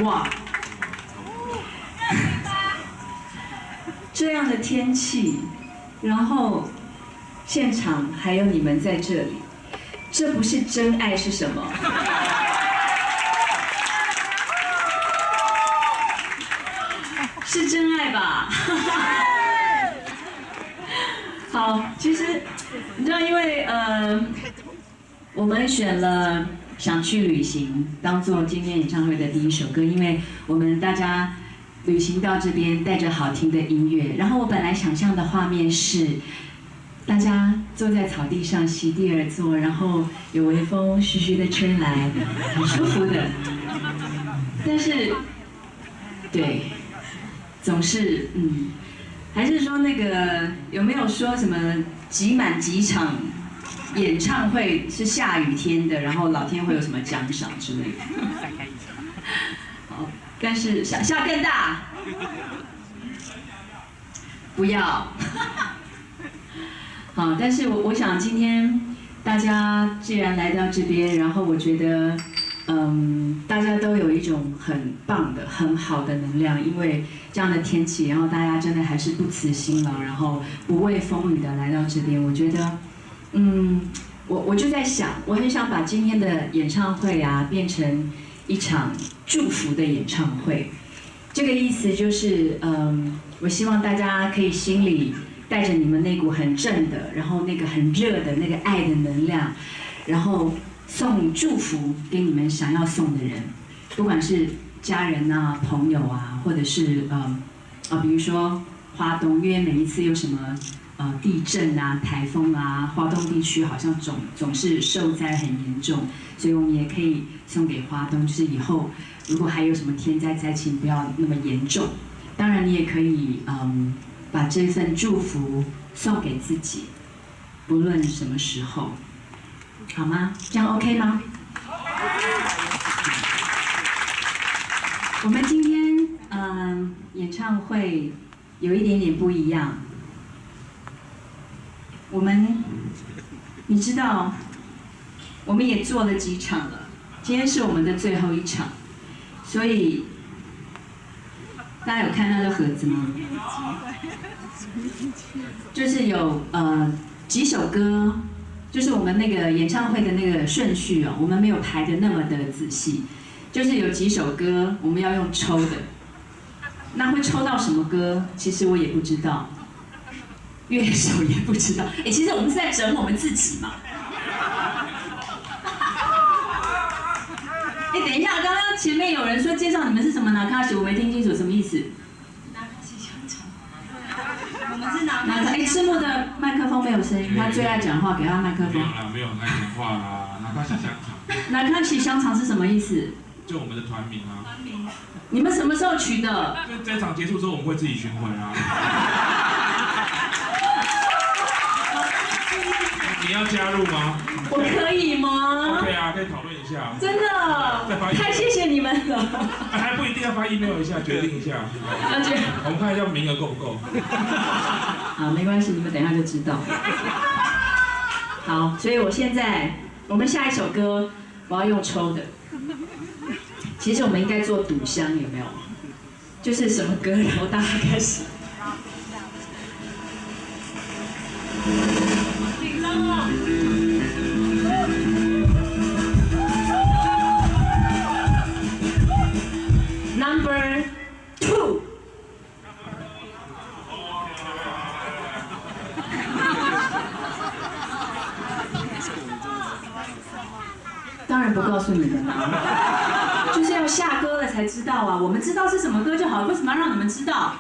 哇，这样的天气，然后现场还有你们在这里，这不是真爱是什么？是真爱吧？好，其实你知道，因为我们选了《想去旅行》当做今天演唱会的第一首歌，因为我们大家旅行到这边，带着好听的音乐。然后我本来想象的画面是，大家坐在草地上席地而坐，然后有微风徐徐的吹来，很舒服的。但是，对，总是还是说那个有没有说什么挤满几场演唱会是下雨天的，然后老天会有什么奖赏之类的？好，但是下更大，不要。好，但是我想今天大家既然来到这边，然后我觉得大家都有一种很棒的、很好的能量，因为这样的天气，然后大家真的还是不辞辛劳，然后不畏风雨的来到这边。我觉得，我就在想，我很想把今天的演唱会啊变成一场祝福的演唱会。这个意思就是，我希望大家可以心里带着你们那股很正的，然后那个很热的那个爱的能量，然后送祝福给你们想要送的人，不管是家人啊、朋友啊，或者是比如说花东，因为每一次有什么地震啊、台风啊，花东地区好像总是受灾很严重，所以我们也可以送给花东，就是以后如果还有什么天灾灾情，不要那么严重。当然，你也可以把这份祝福送给自己，不论什么时候。好吗？这样 OK 吗？我们今天演唱会有一点点不一样。你知道，我们也做了几场了，今天是我们的最后一场，所以大家有看那个盒子吗？就是有几首歌。就是我们那个演唱会的那个顺序哦，我们没有排的那么的仔细，就是有几首歌我们要用抽的，那会抽到什么歌，其实我也不知道，乐手也不知道。其实我们是在整我们自己嘛。等一下，刚刚前面有人说介绍你们是什么拿卡西，我没听清楚什么意思。我们是拿赤木的麦克风没有声音，他最爱讲话，给他麦克风。没有爱讲话啦，拿卡西香肠。拿卡西香肠是什么意思？就我们的团名啊。团名。你们什么时候取的？就这场结束之后，我们会自己巡回啊。你要加入吗？我可以吗 ？OK 啊，可以讨论一下。真的，太谢谢你们了。还不一定要发 email 一下，决定一下。我们看一下名额够不够。好，没关系，你们等一下就知道。好，所以我们下一首歌我要用抽的。其实我们应该做赌箱，有没有？就是什么歌，然后大家开始。紧张哦。Number 2。当然不告诉你们啦，就是要下歌了才知道啊。我们知道是什么歌就好，为什么要让你们知道？